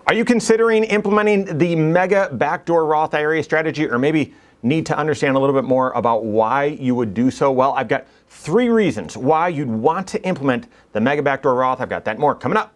Are you considering implementing the mega backdoor Roth IRA strategy, or maybe need to understand a little bit more about why you would do so? Well, I've got 3 reasons why you'd want to implement the mega backdoor Roth. I've got that and more coming up.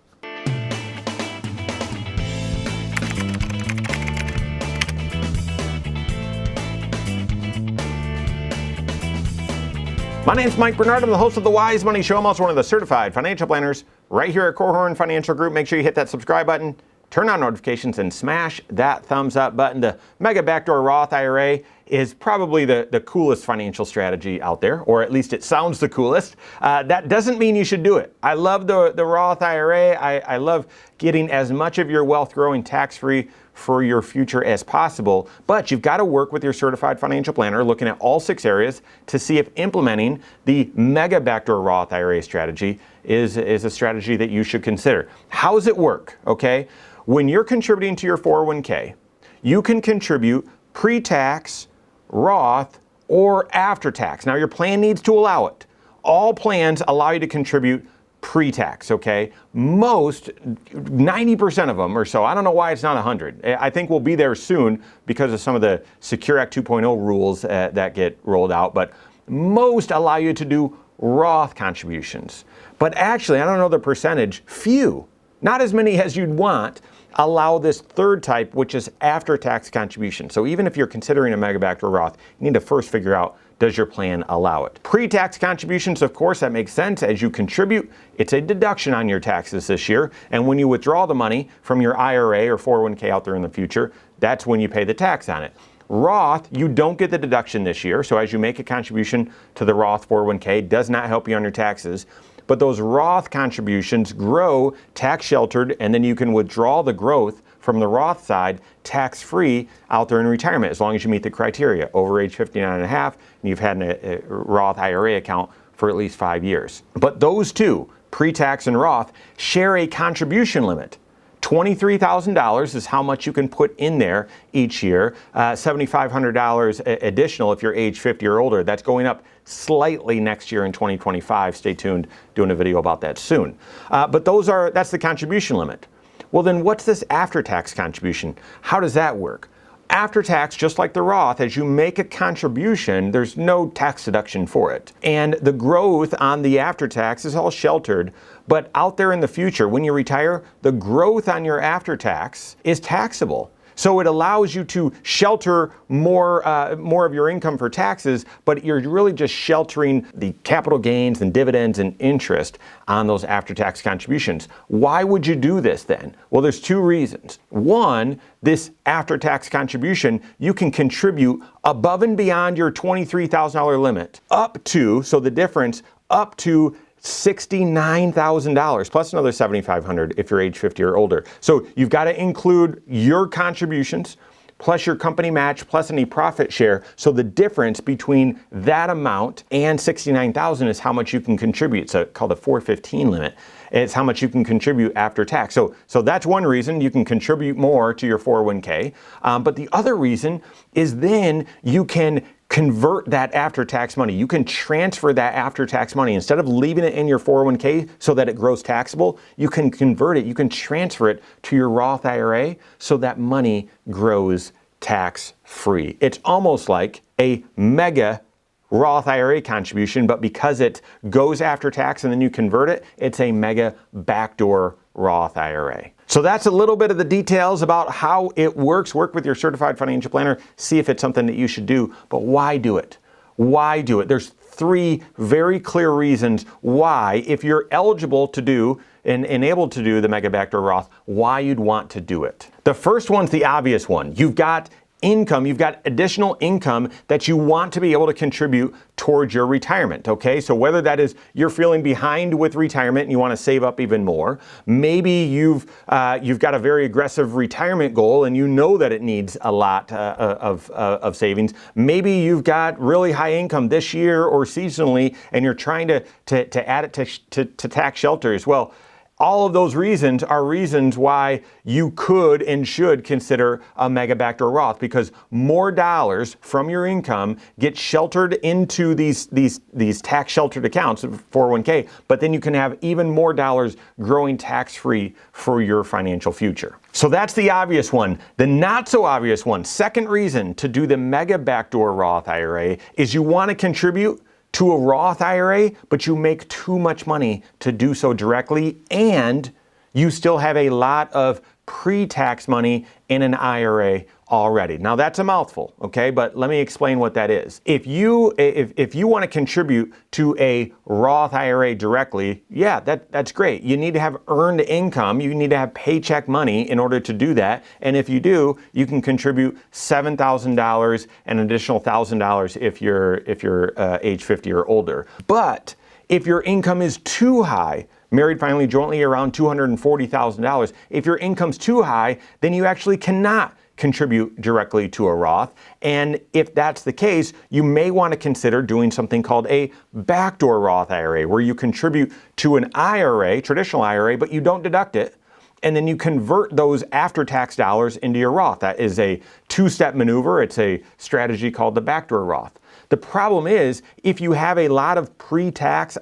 My name's Mike Bernard. I'm the host of the Wise Money Show. I'm also one of the certified financial planners right here at Korhorn Financial Group. Make sure you hit that subscribe button, turn on notifications, and smash that thumbs up button. The mega backdoor Roth IRA is probably the coolest financial strategy out there, or at least it sounds the coolest. That doesn't mean you should do it. I love the Roth IRA. I love getting as much of your wealth growing tax-free for your future as possible, but you've got to work with your certified financial planner looking at all 6 areas to see if implementing the mega backdoor Roth IRA strategy is a strategy that you should consider. How does it work? Okay, when you're contributing to your 401k, you can contribute pre-tax, Roth, or after-tax. Now your plan needs to allow it. All plans allow you to contribute pre-tax, okay? Most, 90% of them or so, I don't know why it's not 100. I think we'll be there soon because of some of the Secure Act 2.0 rules that get rolled out, but most allow you to do Roth contributions. But actually, I don't know the percentage, few, not as many as you'd want, allow this third type, which is after-tax contribution. So even if you're considering a mega backdoor Roth, you need to first figure out, does your plan allow it? Pre-tax contributions, of course, that makes sense. As you contribute, it's a deduction on your taxes this year. And when you withdraw the money from your IRA or 401k out there in the future, that's when you pay the tax on it. Roth, you don't get the deduction this year. So as you make a contribution to the Roth 401k, it does not help you on your taxes. But those Roth contributions grow tax sheltered, and then you can withdraw the growth from the Roth side tax-free out there in retirement as long as you meet the criteria, over age 59 and a half, and you've had a Roth IRA account for at least 5 years. But those two, pre-tax and Roth, share a contribution limit. $23,000 is how much you can put in there each year. $7,500 additional if you're age 50 or older. That's going up slightly next year in 2025. Stay tuned, doing a video about that soon. But that's the contribution limit. Well, then what's this after-tax contribution? How does that work? After tax, just like the Roth, as you make a contribution, there's no tax deduction for it. And the growth on the after tax is all sheltered. But out there in the future, when you retire, the growth on your after tax is taxable. So it allows you to shelter more of your income for taxes, but you're really just sheltering the capital gains and dividends and interest on those after-tax contributions. Why would you do this then? Well, there's 2 reasons. One, this after-tax contribution, you can contribute above and beyond your $23,000 limit up to, so the difference, up to $69,000 plus another $7,500 if you're age 50 or older. So you've got to include your contributions plus your company match plus any profit share. So the difference between that amount and $69,000 is how much you can contribute. It's called a 415 limit. It's how much you can contribute after tax. So that's one reason you can contribute more to your 401k. But the other reason is then you can convert that after-tax money. You can transfer that after-tax money. Instead of leaving it in your 401k so that it grows taxable, you can convert it, you can transfer it to your Roth IRA so that money grows tax-free. It's almost like a mega Roth IRA contribution, but because it goes after tax and then you convert it, it's a mega backdoor Roth IRA. So that's a little bit of the details about how it works. Work with your certified financial planner, see if it's something that you should do, but why do it? Why do it? There's 3 very clear reasons why, if you're eligible to do and able to do the mega backdoor Roth, why you'd want to do it. The first one's the obvious one. You've got income, you've got additional income that you want to be able to contribute towards your retirement, okay? So whether that is you're feeling behind with retirement and you want to save up even more, maybe you've got a very aggressive retirement goal and you know that it needs a lot of savings. Maybe you've got really high income this year or seasonally and you're trying to add it to tax shelters. Well, All of those reasons are reasons why you could and should consider a mega backdoor Roth, because more dollars from your income get sheltered into these tax sheltered accounts, 401k, but then you can have even more dollars growing tax-free for your financial future. So that's the obvious one. The not so obvious one, second reason to do the mega backdoor Roth IRA is you want to contribute to a Roth IRA, but you make too much money to do so directly, and you still have a lot of pre-tax money in an IRA already. Now that's a mouthful, okay? But let me explain what that is. If you want to contribute to a Roth IRA directly, yeah, that's great. You need to have earned income. You need to have paycheck money in order to do that. And if you do, you can contribute $7,000 and an additional $1,000 if you're age 50 or older. But if your income is too high, married, finally, jointly around $240,000, if your income's too high, then you actually cannot contribute directly to a Roth. And if that's the case, you may want to consider doing something called a backdoor Roth IRA, where you contribute to an IRA, traditional IRA, but you don't deduct it. And then you convert those after-tax dollars into your Roth. That is a two-step maneuver. It's a strategy called the backdoor Roth. The problem is, if you have a lot of pre-tax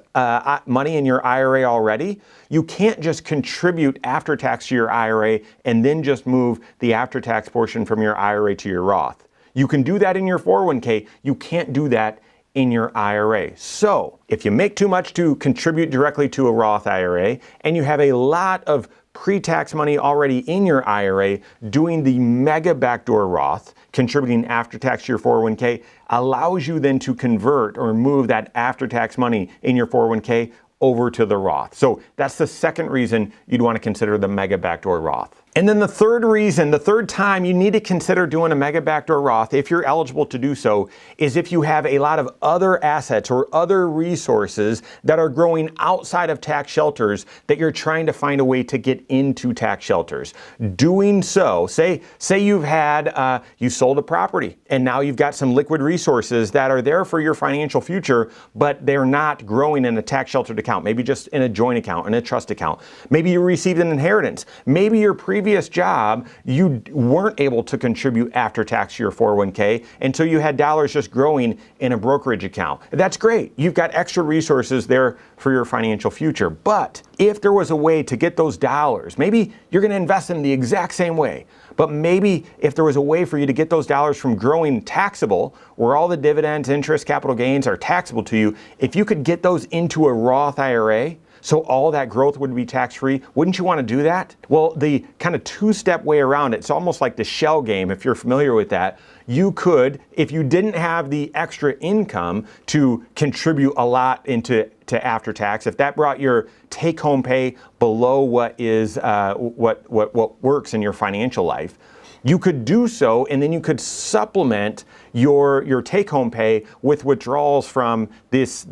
money in your IRA already, you can't just contribute after-tax to your IRA and then just move the after-tax portion from your IRA to your Roth. You can do that in your 401k. You can't do that in your IRA. So if you make too much to contribute directly to a Roth IRA and you have a lot of pre-tax money already in your IRA, doing the mega backdoor Roth, contributing after-tax to your 401k, allows you then to convert or move that after-tax money in your 401k over to the Roth. So that's the second reason you'd want to consider the mega backdoor Roth. And then the third reason, the third time you need to consider doing a mega backdoor Roth, if you're eligible to do so, is if you have a lot of other assets or other resources that are growing outside of tax shelters that you're trying to find a way to get into tax shelters. Doing so, say you've had, you sold a property and now you've got some liquid resources that are there for your financial future, but they're not growing in a tax sheltered account, maybe just in a joint account, in a trust account. Maybe you received an inheritance. Maybe your previous job, you weren't able to contribute after tax to your 401k, and so you had dollars just growing in a brokerage account. That's great. You've got extra resources there for your financial future. But if there was a way to get those dollars, maybe you're going to invest in the exact same way, but maybe if there was a way for you to get those dollars from growing taxable, where all the dividends, interest, capital gains are taxable to you, if you could get those into a Roth IRA, so all that growth would be tax-free, wouldn't you want to do that? Well, the kind of two-step way around it, it's almost like the shell game, if you're familiar with that. You could, if you didn't have the extra income to contribute a lot into after tax, if that brought your take-home pay below what is what works in your financial life, you could do so, and then you could supplement your take-home pay with withdrawals from this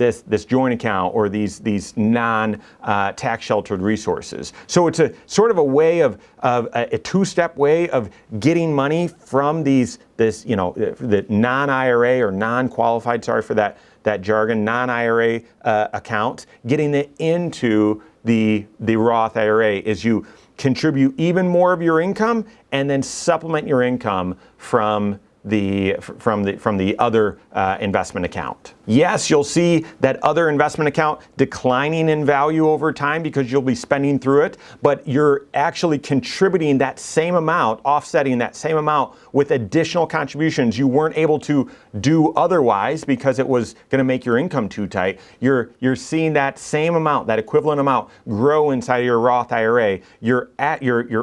joint account or these non-tax sheltered resources. So it's a sort of a way of a two-step way of getting money from the non-IRA or non-qualified, sorry for that jargon, non-IRA account, getting it into the Roth IRA is you contribute even more of your income and then supplement your income from the other investment account. Yes, you'll see that other investment account declining in value over time because you'll be spending through it, but you're actually contributing that same amount, offsetting that same amount with additional contributions you weren't able to do otherwise because it was going to make your income too tight. You're seeing that same amount, that equivalent amount, grow inside of your Roth IRA. Your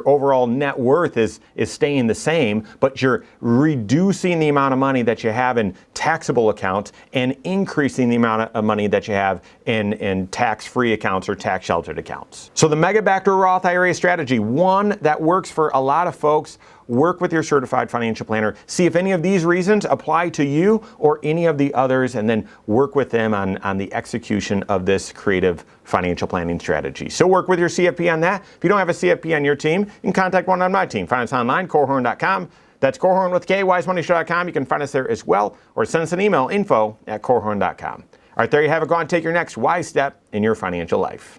overall net worth is staying the same, but you're reducing the amount of money that you have in taxable accounts and increasing the amount of money that you have in tax-free accounts or tax-sheltered accounts. So the mega backdoor Roth IRA strategy, one that works for a lot of folks. Work with your certified financial planner. See if any of these reasons apply to you or any of the others, and then work with them on the execution of this creative financial planning strategy. So work with your CFP on that. If you don't have a CFP on your team, you can contact one on my team. Find us online, Korhorn.com. That's Korhorn with K, wisemoneyshow.com. You can find us there as well, or send us an email, info@korhorn.com. All right, there you have it. Go on and take your next wise step in your financial life.